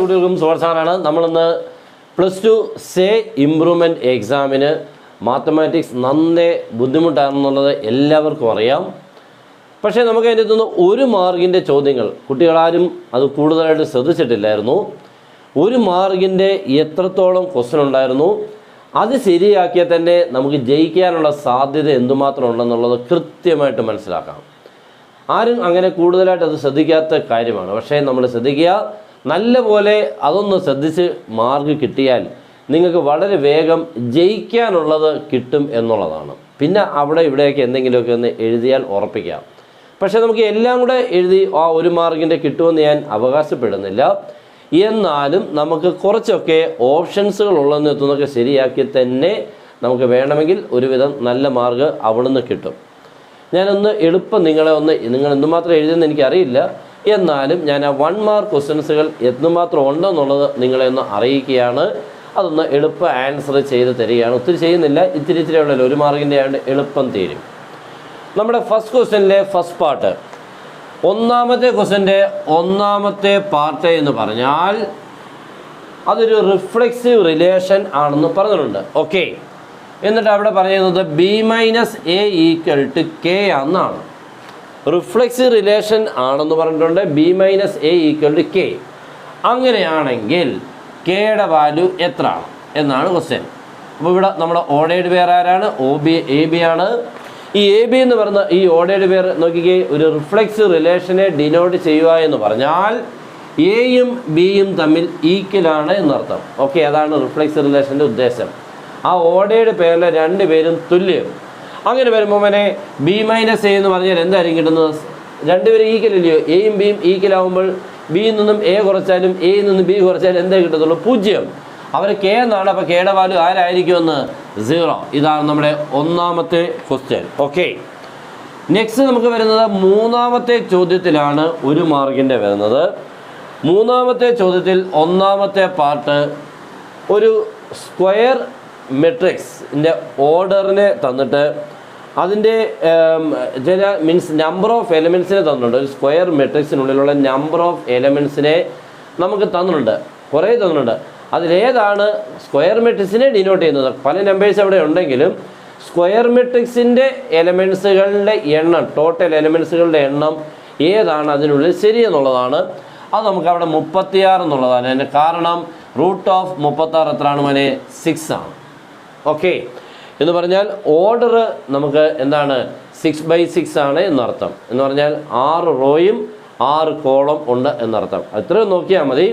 കുട്ടികൾക്കും സുവർസാറാണ്. നമ്മളിന്ന് +2 say improvement എക്സാമിന് മാത്തമാറ്റിക്സ് നന്നേ ബുദ്ധിമുട്ടാണെന്നുള്ളത് എല്ലാവർക്കും അറിയാം. പക്ഷേ നമുക്ക് അതിൻ്റെ നിന്ന് 1 മാർക്കിൻ്റെ ചോദ്യങ്ങൾ കുട്ടികളാരും അത് കൂടുതലായിട്ട് ശ്രദ്ധിച്ചിട്ടില്ലായിരുന്നു. 1 മാർക്കിൻ്റെ എത്രത്തോളം ക്വസ്റ്റ്യൻ ഉണ്ടായിരുന്നു, അത് ശരിയാക്കിയാൽ തന്നെ നമുക്ക് ജയിക്കാനുള്ള സാധ്യത എന്തുമാത്രം ഉണ്ടെന്നുള്ളത് കൃത്യമായിട്ട് മനസ്സിലാക്കാം. ആരും അങ്ങനെ കൂടുതലായിട്ട് അത് ശ്രദ്ധിക്കാത്ത കാര്യമാണ്. പക്ഷേ നമ്മൾ ശ്രദ്ധിക്കുക, നല്ലപോലെ അതൊന്ന് ശ്രദ്ധിച്ച് മാർക്ക് കിട്ടിയാൽ നിങ്ങൾക്ക് വളരെ വേഗം ജയിക്കാനുള്ളത് കിട്ടും എന്നുള്ളതാണ്. പിന്നെ അവിടെ ഇവിടെയൊക്കെ എന്തെങ്കിലുമൊക്കെ ഒന്ന് എഴുതിയാൽ ഉറപ്പിക്കാം. പക്ഷേ നമുക്ക് എല്ലാം കൂടെ എഴുതി 1 മാർക്കിൻ്റെ കിട്ടുമെന്ന് ഞാൻ അവകാശപ്പെടുന്നില്ല. എന്നാലും നമുക്ക് കുറച്ചൊക്കെ ഓപ്ഷൻസുകൾ ഉള്ളതെന്ന് എത്തുന്നതൊക്കെ ശരിയാക്കി തന്നെ നമുക്ക് വേണമെങ്കിൽ ഒരുവിധം നല്ല മാർക്ക് അവിടെ നിന്ന് കിട്ടും. ഞാനൊന്ന് എളുപ്പം നിങ്ങൾ എന്തുമാത്രം എഴുതുമെന്ന് എനിക്കറിയില്ല. എന്നാലും ഞാൻ ആ 1 മാർക്ക് ക്വസ്റ്റ്യൻസുകൾ എന്തുമാത്രം ഉണ്ടെന്നുള്ളത് നിങ്ങളെ ഒന്ന് അറിയിക്കുകയാണ്. അതൊന്ന് എളുപ്പം ആൻസർ ചെയ്ത് തരികയാണ്. ഒത്തിരി ചെയ്യുന്നില്ല, ഇത്തിരി ഉള്ളല്ലോ, 1 മാർക്കിൻ്റെ ആയതുകൊണ്ട് എളുപ്പം തീരും. നമ്മുടെ ഫസ്റ്റ് ക്വസ്റ്റ്യനിലെ ഫസ്റ്റ് പാർട്ട്, ഒന്നാമത്തെ ക്വസ്റ്റ്യൻ്റെ ഒന്നാമത്തെ പാർട്ട് എന്ന് പറഞ്ഞാൽ അതൊരു റിഫ്ലെക്സീവ് റിലേഷൻ ആണെന്ന് പറഞ്ഞിട്ടുണ്ട്. ഓക്കെ, എന്നിട്ട് അവിടെ പറയുന്നത് B-A = K എന്നാണ്. റിഫ്ലെക്സീവ് റിലേഷൻ ആണെന്ന് പറഞ്ഞിട്ടുണ്ട്. B-A = K. അങ്ങനെയാണെങ്കിൽ കെയുടെ വാല്യൂ എത്ര എന്നാണ് ക്വസ്റ്റ്യൻ. അപ്പോൾ ഇവിടെ നമ്മുടെ ഓർഡേർഡ് പെയർ ആരാണ്? AB ആണ്. ഈ AB എന്ന് പറയുന്ന ഈ ഓർഡേർഡ് പെയർ നോക്കിക്കേ, ഒരു റിഫ്ലെക്സീവ് റിലേഷനെ ഡിനോട്ട് ചെയ്യുക എന്ന് പറഞ്ഞാൽ എയും ബിയും തമ്മിൽ ഈക്വലാണ് എന്നർത്ഥം. ഓക്കെ, അതാണ് റിഫ്ലെക്സീവ് റിലേഷൻ്റെ ഉദ്ദേശം. ആ ഓർഡേർഡ് പെയറിലെ 2 പേരും തുല്യം. അങ്ങനെ വരുമ്പോൾ B-A എന്ന് പറഞ്ഞാൽ എന്തായിരിക്കും കിട്ടുന്നത്? 2 പേരും ഈക്വൽ ഇല്ലയോ? എയും ബിയും ഈക്വൽ ആകുമ്പോൾ ബിയിൽ നിന്നും എ കുറച്ചാലും എയിൽ നിന്നും ബി കുറച്ചാലും എന്താ കിട്ടത്തുള്ളൂ? 0. അവർ കെ എന്നാണ്. അപ്പോൾ കെയുടെ വാല്യൂ ആരായിരിക്കുമെന്ന്? 0. ഇതാണ് നമ്മുടെ ഒന്നാമത്തെ ക്വസ്റ്റ്യൻ. ഓക്കെ, നെക്സ്റ്റ് നമുക്ക് വരുന്നത് മൂന്നാമത്തെ ചോദ്യത്തിലാണ് 1 മാർക്കിൻ്റെ വരുന്നത്. മൂന്നാമത്തെ ചോദ്യത്തിൽ ഒന്നാമത്തെ പാർട്ട് ഒരു സ്ക്വയർ മെട്രിക്സിൻ്റെ ഓർഡറിനെ തന്നിട്ട് അതിൻ്റെ നമ്പർ ഓഫ് എലമെൻസിനെ തന്നിട്ടുണ്ട്. ഒരു സ്ക്വയർ മെട്രിക്സിനുള്ളിലുള്ള നമ്പർ ഓഫ് എലമെൻസിനെ നമുക്ക് തന്നിട്ടുണ്ട്, കുറേ തന്നിട്ടുണ്ട്. അതിലേതാണ് സ്ക്വയർ മെട്രിക്സിനെ ഡിനോട്ട് ചെയ്യുന്നത്? പല നമ്പേഴ്സ് അവിടെ ഉണ്ടെങ്കിലും സ്ക്വയർ മെട്രിക്സിൻ്റെ എലമെൻസുകളുടെ എണ്ണം, ടോട്ടൽ എലമെൻസുകളുടെ എണ്ണം ഏതാണ് അതിനുള്ളിൽ ശരിയെന്നുള്ളതാണ്. അത് നമുക്ക് അവിടെ 36 എന്നുള്ളതാണ്. അതിൻ്റെ കാരണം √36 എത്രയാണ് മോനെ? 6 ആണ്. ഓക്കെ, എന്ന് പറഞ്ഞാൽ ഓർഡർ നമുക്ക് എന്താണ്? 6/6 ആണ് എന്നർത്ഥം. എന്ന് പറഞ്ഞാൽ 6 റോയും 6 കോളം ഉണ്ട് എന്നർത്ഥം. അത്രയും നോക്കിയാൽ മതി.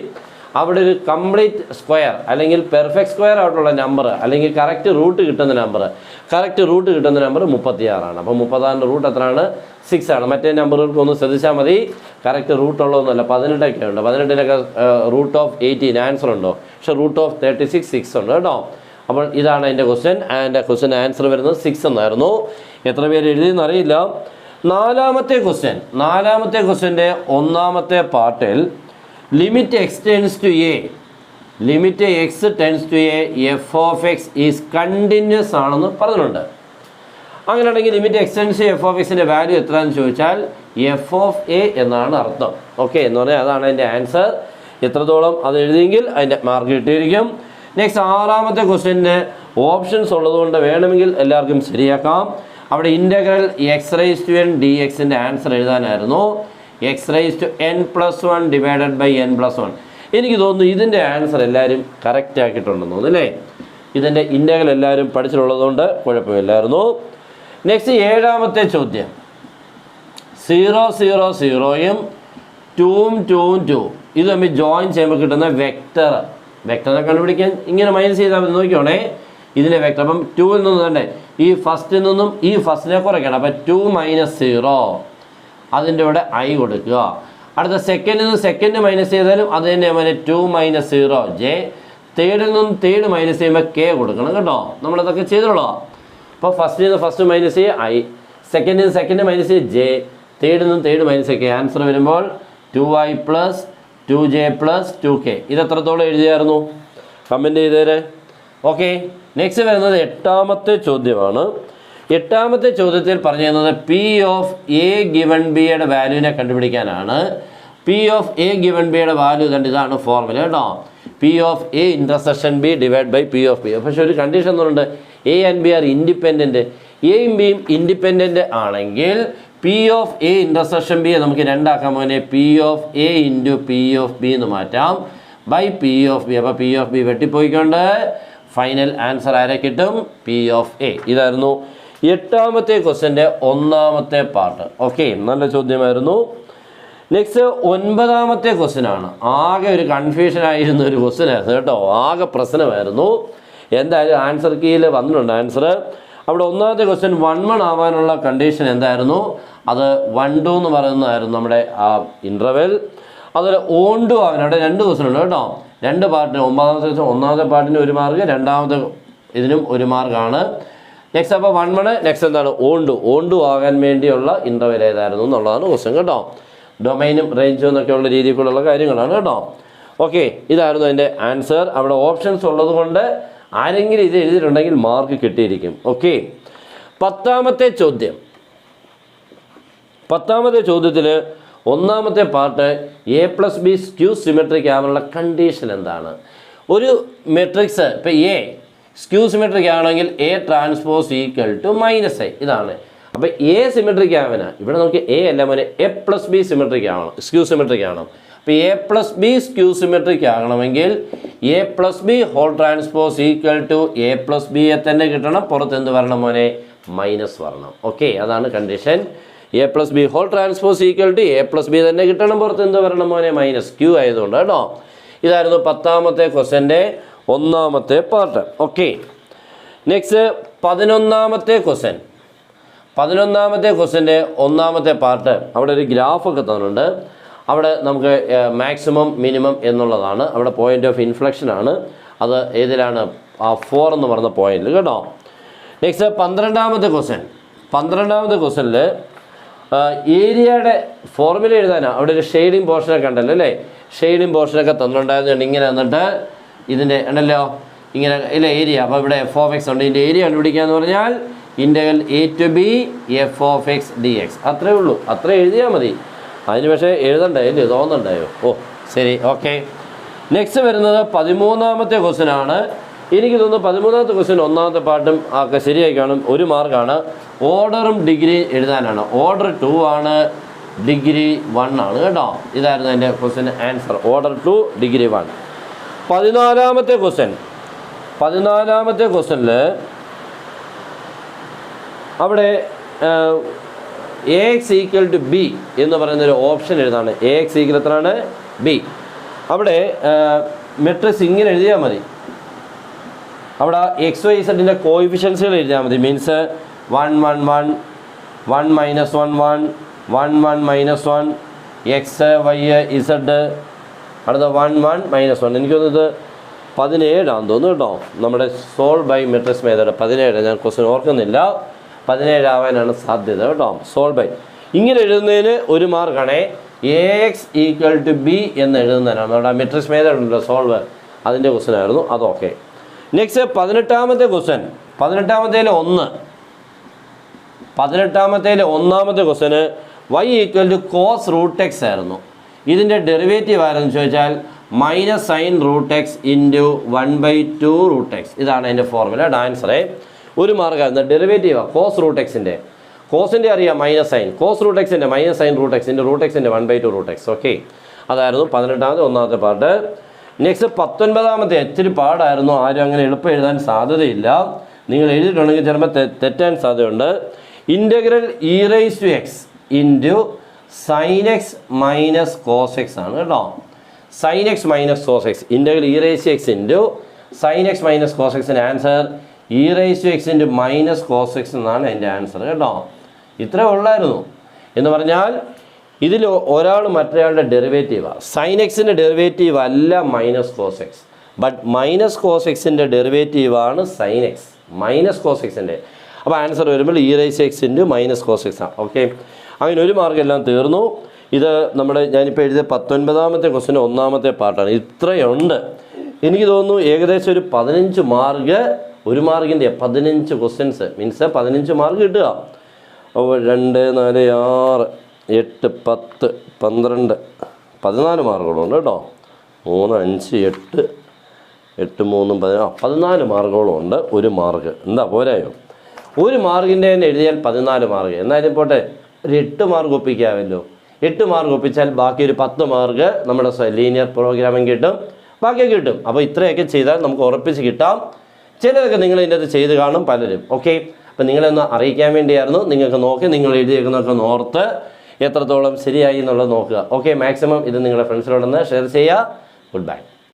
അവിടെ ഒരു കംപ്ലീറ്റ് സ്ക്വയർ അല്ലെങ്കിൽ പെർഫെക്റ്റ് സ്ക്വയർ ആയിട്ടുള്ള നമ്പർ അല്ലെങ്കിൽ കറക്റ്റ് റൂട്ട് കിട്ടുന്ന നമ്പർ 36 ആണ്. അപ്പോൾ 36ൻ്റെ റൂട്ട് എത്രയാണ്? 6 ആണ്. മറ്റേ നമ്പറുകൾക്ക് ഒന്ന് ശ്രദ്ധിച്ചാൽ മതി. കറക്റ്റ് റൂട്ട് ഉള്ളതൊന്നുമല്ല, 18 ഉണ്ട്. 18-നൊക്കെ √18 ആൻസർ ഉണ്ടോ? പക്ഷേ √36 6 ഉണ്ട് കേട്ടോ. അപ്പോൾ ഇതാണ് അതിൻ്റെ ക്വസ്റ്റ്യൻ. അതിൻ്റെ ക്വസ്റ്റ്യൻ ആൻസർ വരുന്നത് 6 എന്നായിരുന്നു. എത്ര പേര് എഴുതിയെന്ന് അറിയില്ല. നാലാമത്തെ ക്വസ്റ്റ്യൻ്റെ ഒന്നാമത്തെ പാർട്ടിൽ limit x tends to a, limit x tends to a f(x) is continuous ആണെന്ന് പറഞ്ഞിട്ടുണ്ട്. അങ്ങനെയാണെങ്കിൽ ലിമിറ്റ് x ടെൻസ് ടു f(x)ൻ്റെ വാല്യൂ എത്രയാണെന്ന് ചോദിച്ചാൽ f(a) എന്നാണ് അർത്ഥം. ഓക്കെ, എന്ന് പറഞ്ഞാൽ അതാണ് അതിൻ്റെ ആൻസർ. എത്രത്തോളം അത് എഴുതിയെങ്കിൽ അതിൻ്റെ മാർക്ക് കിട്ടിയിരിക്കും. നെക്സ്റ്റ് ആറാമത്തെ ക്വസ്റ്റ്യൻ്റെ ഓപ്ഷൻസ് ഉള്ളതുകൊണ്ട് വേണമെങ്കിൽ എല്ലാവർക്കും ശരിയാക്കാം. അവിടെ integral x⁻n dxൻ്റെ answer എഴുതാനായിരുന്നു. x⁻n+1 / n+1. എനിക്ക് തോന്നുന്നു ഇതിൻ്റെ ആൻസർ എല്ലാവരും കറക്റ്റ് ആക്കിയിട്ടുണ്ടെന്ന് തോന്നുന്നു അല്ലേ? ഇതിൻ്റെ ഇൻ്റഗ്രൽ എല്ലാവരും പഠിച്ചിട്ടുള്ളതുകൊണ്ട് കുഴപ്പമില്ലായിരുന്നു. നെക്സ്റ്റ് ഏഴാമത്തെ ചോദ്യം, 0 0 0യും 2ഉം 2ഉം 2 ഇത് തമ്മിൽ ജോയിൻ ചെയ്യുമ്പോൾ കിട്ടുന്ന വെക്ടറിനെ കണ്ടുപിടിക്കാൻ ഇങ്ങനെ മൈനസ് ചെയ്താൽ മതി. നോക്കിയോണേ, ഇതിലെ വെക്ടർ. അപ്പം 2ൽ നിന്ന് തന്നെ ഈ ഫസ്റ്റിൽ നിന്നും ഈ ഫസ്റ്റിനെ കുറയ്ക്കണം. അപ്പം 2 - 0, അതിൻ്റെ ഇവിടെ i കൊടുക്കുക. അടുത്ത സെക്കൻഡിൽ നിന്ന് സെക്കൻഡ് മൈനസ് ചെയ്താലും അത് തന്നെ 2 - 0 j. തേർഡിൽ നിന്നും തേർഡ് മൈനസ് ചെയ്യുമ്പോൾ k കൊടുക്കണം കേട്ടോ. നമ്മളതൊക്കെ ചെയ്തോളൂ. അപ്പോൾ ഫസ്റ്റിൽ നിന്ന് ഫസ്റ്റ് മൈനസ് ചെയ്യുക i, സെക്കൻഡിൽ നിന്ന് സെക്കൻഡ് മൈനസ് ചെയ്യുക j, തേർഡിൽ നിന്നും തേർഡ് മൈനസ് ചെയ്യുക. ആൻസർ വരുമ്പോൾ 2i + 2j + 2k. ഇത് എത്രത്തോളം എഴുതിയായിരുന്നു? കമൻറ്റ് ചെയ്തേരെ. ഓക്കെ, നെക്സ്റ്റ് വരുന്നത് എട്ടാമത്തെ ചോദ്യമാണ്. എട്ടാമത്തെ ചോദ്യത്തിൽ പറഞ്ഞു തരുന്നത് P(a) ∗ B യുടെ വാല്യൂവിനെ കണ്ടുപിടിക്കാനാണ്. പി ഓഫ് എ ഗിവൺ ബിയുടെ വാല്യൂ തന്നെ ഇതാണ് ഫോർമുല കേട്ടോ. P of A intersection B divided by P of B. പക്ഷേ ഒരു കണ്ടീഷൻ എന്നുണ്ട്, A and B are independent. എയും ബിയും ഇൻഡിപെൻഡൻറ്റ് ആണെങ്കിൽ പി ഓഫ് എ ഇൻ്റർസെക്ഷൻ ബിയെ നമുക്ക് രണ്ടാക്കാൻ പോലെ P of A into P of B എന്ന് മാറ്റാം ബൈ പി ഓഫ് ബി. അപ്പോൾ പി ഓഫ് ബി വെട്ടിപ്പോയിക്കൊണ്ട് ഫൈനൽ ആൻസർ ആരെ കിട്ടും? P of A. ഇതായിരുന്നു 8ാമത്തെ ക്വസ്റ്റ്യൻ്റെ 1ാമത്തെ പാർട്ട്. ഓക്കെ, നല്ല ചോദ്യമായിരുന്നു. നെക്സ്റ്റ് 9ാമത്തെ ക്വസ്റ്റ്യൻ ആണ്. ആകെ ഒരു കൺഫ്യൂഷൻ ആയിരുന്ന ഒരു ക്വസ്റ്റ്യൻ ആയിരുന്നു കേട്ടോ, ആകെ പ്രശ്നമായിരുന്നു. എന്തായാലും ആൻസർ കീയിൽ വന്നിട്ടുണ്ട് ആൻസർ. അവിടെ 1ാമത്തെ ക്വസ്റ്റ്യൻ 1-1 ആവാനുള്ള കണ്ടീഷൻ എന്തായിരുന്നു? അത് 1-2 എന്ന് പറയുന്നതായിരുന്നു നമ്മുടെ ആ ഇൻ്റർവെൽ. അതുപോലെ ഓൺ-2 ആവാൻ അവിടെ 2 ക്വസ്റ്റ്യൻ ഉണ്ട് കേട്ടോ, 2 പാർട്ടിന്. 1ാമത്തെ പാർട്ടിന് 1 മാർക്ക്, 2ാമത്തെ ഇതിനും 1 മാർക്കാണ്. നെക്സ്റ്റ് അപ്പോൾ 1-1. നെക്സ്റ്റ് എന്താണ്? ഓൺ-2 ആകാൻ വേണ്ടിയുള്ള ഇൻ്റർവെൽ ഏതായിരുന്നു എന്നുള്ളതാണ് ക്വസ്റ്റ്യൻ കേട്ടോ. ഡൊമൈനും റേഞ്ചും എന്നൊക്കെയുള്ള രീതിക്കുള്ള കാര്യങ്ങളാണ് കേട്ടോ. ഓക്കെ, ഇതായിരുന്നു അതിൻ്റെ ആൻസർ. അവിടെ ഓപ്ഷൻസ് ഉള്ളത് കൊണ്ട് ആരെങ്കിലും ഇത് എഴുതിയിട്ടുണ്ടെങ്കിൽ മാർക്ക് കിട്ടിയിരിക്കും. ഓക്കെ, 10ാമത്തെ ചോദ്യം. 10ാമത്തെ ചോദ്യത്തിൽ 1ാമത്തെ പാർട്ട് A+B സ്ക്യൂ സിമെട്രിക് ആവാനുള്ള കണ്ടീഷൻ എന്താണ്? ഒരു മെട്രിക്സ് ഇപ്പോൾ എ സ്ക്യൂ സിമെട്രിക് ആണെങ്കിൽ A transpose equal to -i. ഇതാണ്. അപ്പോൾ എ സിമെട്രിക് ആവന ഇവിടെ നമുക്ക് എ അല്ല മോനെ A+B സിമെട്രിക് ആവണം, സ്ക്യൂ സിമെട്രിക് ആവണം. അപ്പോൾ A+B സ്ക്യൂ സിമെട്രിക് ആകണമെങ്കിൽ A+B whole transpose equal to A+B തന്നെ കിട്ടണം. പുറത്ത് എന്ത് വരണം മോനെ? മൈനസ് വരണം. ഓക്കെ, അതാണ് condition. A+B whole transpose equal to A+B തന്നെ കിട്ടണം. പുറത്ത് എന്ത് വരണം മോനെ? മൈനസ്. ക്യൂ ആയതുകൊണ്ട് കേട്ടോ. ഇതായിരുന്നു 10ാമത്തെ ക്വസ്റ്റ്യൻ്റെ 1ാമത്തെ പാർട്ട്. ഓക്കെ, നെക്സ്റ്റ് 11ാമത്തെ ക്വസ്റ്റ്യൻ. 11ാമത്തെ ക്വസ്റ്റ്യൻ്റെ 1ാമത്തെ പാർട്ട്. അവിടെ ഒരു ഗ്രാഫൊക്കെ തന്നിട്ടുണ്ട്. അവിടെ നമുക്ക് മാക്സിമം മിനിമം എന്നുള്ളതാണ്. അവിടെ പോയിൻ്റ് ഓഫ് ഇൻഫ്ലക്ഷനാണ്. അത് ഏതിലാണ്? ആ 4 എന്ന് പറഞ്ഞ പോയിന്റിൽ കേട്ടോ. Next 12ാമത്തെ question. 12ാമത്തെ ക്വസ്റ്റ്യനിൽ ഏരിയയുടെ ഫോർമുല എഴുതാനാണ്. അവിടെ ഒരു ഷെയ്ഡിങ് പോർഷനൊക്കെ ഉണ്ടല്ലോ അല്ലേ? ഷെയ്ഡിങ് പോർഷനൊക്കെ തന്നിട്ടുണ്ടായിരുന്നു. ഇങ്ങനെ എന്നിട്ട് ഇതിൻ്റെ ഉണ്ടല്ലോ ഇങ്ങനെ ഇല്ല ഏരിയ. അപ്പോൾ ഇവിടെ f(x) ഉണ്ട്. ഇതിൻ്റെ ഏരിയ കണ്ടുപിടിക്കുക എന്ന് പറഞ്ഞാൽ integral a to b f(x) dx. അത്രേ ഉള്ളൂ, അത്ര എഴുതിയാൽ മതി. അതിന് പക്ഷേ എഴുതണ്ടേ ഇല്ലേ? തോന്നണ്ടായോ? ഓ ശരി, ഓക്കെ. നെക്സ്റ്റ് വരുന്നത് 13ാമത്തെ ക്വസ്റ്റ്യൻ ആണ്. എനിക്ക് തോന്നുന്നു 13ാമത്തെ ക്വസ്റ്റ്യൻ 1ാമത്തെ പാർട്ടും ഒക്കെ ശരിയായി കാണും. 1 മാർക്കാണ്. ഓർഡറും ഡിഗ്രി എഴുതാനാണ്. ഓർഡർ 2 ആണ്, ഡിഗ്രി 1 ആണ് കേട്ടോ. ഇതായിരുന്നു എൻ്റെ ക്വസ്റ്റ്യൻ ആൻസർ. Order 2, degree 1. 14ാമത്തെ ക്വസ്റ്റ്യൻ. 14ാമത്തെ ക്വസ്റ്റ്യനിൽ അവിടെ AX ഈക്വൽ ടു B എന്ന് പറയുന്നൊരു ഓപ്ഷൻ എഴുതാണ്. AX ഈക്വൽ എത്രയാണ്? B. അവിടെ മെട്രിക്സ് ഇങ്ങനെ എഴുതിയാൽ മതി. അവിടെ XYZൻ്റെ കോയിഫിഷ്യൻസുകൾ എഴുതിയാൽ മതി. Means 1 1 1 1 -1 1 1 1 -1 X Y Z. അടുത്ത 1 1 -1. എനിക്ക് തോന്നുന്നത് 17 ആണെന്ന് തോന്നുന്നു കേട്ടോ. നമ്മുടെ സോൾവ് ബൈ മെട്രിക്സ് മെത്തേഡ് 17. ഞാൻ ക്വസ്റ്റ്യൻ ഓർക്കുന്നില്ല. 17 ആവാനാണ് സാധ്യത കേട്ടോ. സോൾവ് ബൈ ഇങ്ങനെ എഴുതുന്നതിന് 1 മാർക്കാണേ. AX ഈക്വൽ ടു B എന്ന് എഴുതുന്നതിനാണ്. നമ്മുടെ മെട്രിക്സ് മെത്തേഡ് ഉണ്ടല്ലോ സോൾവ്, അതിൻ്റെ ക്വസ്റ്റ്യൻ ആയിരുന്നു. അതൊക്കെ. നെക്സ്റ്റ് 18ാമത്തെ ക്വസ്റ്റ്യൻ. 18ാമത്തേലെ 1. 18ാമത്തേലെ 1ാമത്തെ ക്വസ്റ്റ്യന് y equal to cos √x ആയിരുന്നു. ഇതിൻ്റെ ഡെറിവേറ്റീവ് ആരെന്ന് ചോദിച്ചാൽ -sin√x ഇൻറ്റു 1/2 √x. ഇതാണ് അതിൻ്റെ ഫോർമുല. ആൻസറേ 1 മാർക്കായിരുന്നു. ഡെറിവേറ്റീവാണ് cos √x-ൻ്റെ. കോസിൻ്റെ അറിയാം -sin. cos √x-ൻ്റെ -sin√x ഇൻറ്റു √x-ൻ്റെ 1/2 √x. ഓക്കെ, അതായിരുന്നു 18ാമത്തെ 1ാമത്തെ പാർട്ട്. നെക്സ്റ്റ് 19ാമത്തെ ഇച്ചിരി പാടായിരുന്നു. ആരും അങ്ങനെ എളുപ്പം എഴുതാൻ സാധ്യതയില്ല. നിങ്ങൾ എഴുതിയിട്ടുണ്ടെങ്കിൽ ചിലപ്പോൾ തെറ്റാൻ സാധ്യതയുണ്ട്. Integral e⁻x into sin x minus cos x ആണ് കേട്ടോ. sin x minus cos x. Integral e⁻x into sin x minus cos x-ൻ്റെ answer e⁻x into minus cos x എന്നാണ് എൻ്റെ ആൻസർ കേട്ടോ. ഇത്രേ ഉള്ളായിരുന്നു. എന്ന് പറഞ്ഞാൽ ഇതിൽ ഒരാൾ മറ്റൊരാളുടെ ഡെറിവേറ്റീവാണ്. sin x-ൻ്റെ ഡെറിവേറ്റീവ് അല്ല minus cos x. But minus cos x-ൻ്റെ ഡെറിവേറ്റീവാണ് sin x minus cos x-ൻ്റെ. അപ്പോൾ ആൻസർ വരുമ്പോൾ e⁻x into minus cos x ആണ്. ഓക്കെ, അങ്ങനെ 1 മാർക്കെല്ലാം തീർന്നു. ഇത് നമ്മുടെ ഞാനിപ്പോൾ എഴുതിയ 19ാമത്തെ ക്വസ്റ്റ്യൻ 1ാമത്തെ പാർട്ടാണ്. ഇത്രയുണ്ട്. എനിക്ക് തോന്നുന്നു ഏകദേശം ഒരു 15 മാർക്ക്. 1 മാർക്കിൻ്റെ 15 ക്വസ്റ്റ്യൻസ് മീൻസ് 15 മാർക്ക് കിട്ടുക. അപ്പോൾ 2 4 6 8 10 12 14 മാർക്കുകളുണ്ട് കേട്ടോ. 3, 5, 8, 8, 3, 14 മാർക്കുകളുണ്ട്. 1 മാർക്ക് എന്താ പോരായോ? 1 മാർക്കിൻ്റെ തന്നെ എഴുതിയാൽ 14 മാർക്ക്. എന്നാലും പോട്ടെ, ഒരു 8 മാർക്ക് ഒപ്പിക്കാമല്ലോ. 8 മാർക്ക് ഒപ്പിച്ചാൽ ബാക്കി ഒരു 10 മാർക്ക് നമ്മുടെ ലീനിയർ പ്രോഗ്രാമിംഗ് കിട്ടും, ബാക്കിയൊക്കെ കിട്ടും. അപ്പോൾ ഇത്രയൊക്കെ ചെയ്താൽ നമുക്ക് ഉറപ്പിച്ച് കിട്ടാം. ചിലതൊക്കെ നിങ്ങൾ ഇതിൻ്റെ അത് ചെയ്ത് കാണും പലരും. ഓക്കെ, അപ്പോൾ നിങ്ങളൊന്ന് അറിയിക്കാൻ വേണ്ടിയായിരുന്നു. നിങ്ങൾക്ക് നോക്കി നിങ്ങൾ എഴുതിയേക്കുന്നതൊക്കെ ഓർത്ത് എത്രത്തോളം ശരിയായി എന്നുള്ളത് നോക്കുക. ഓക്കെ, മാക്സിമം ഇത് നിങ്ങളുടെ ഫ്രണ്ട്സിനോടൊന്ന് ഷെയർ ചെയ്യുക. Good bye.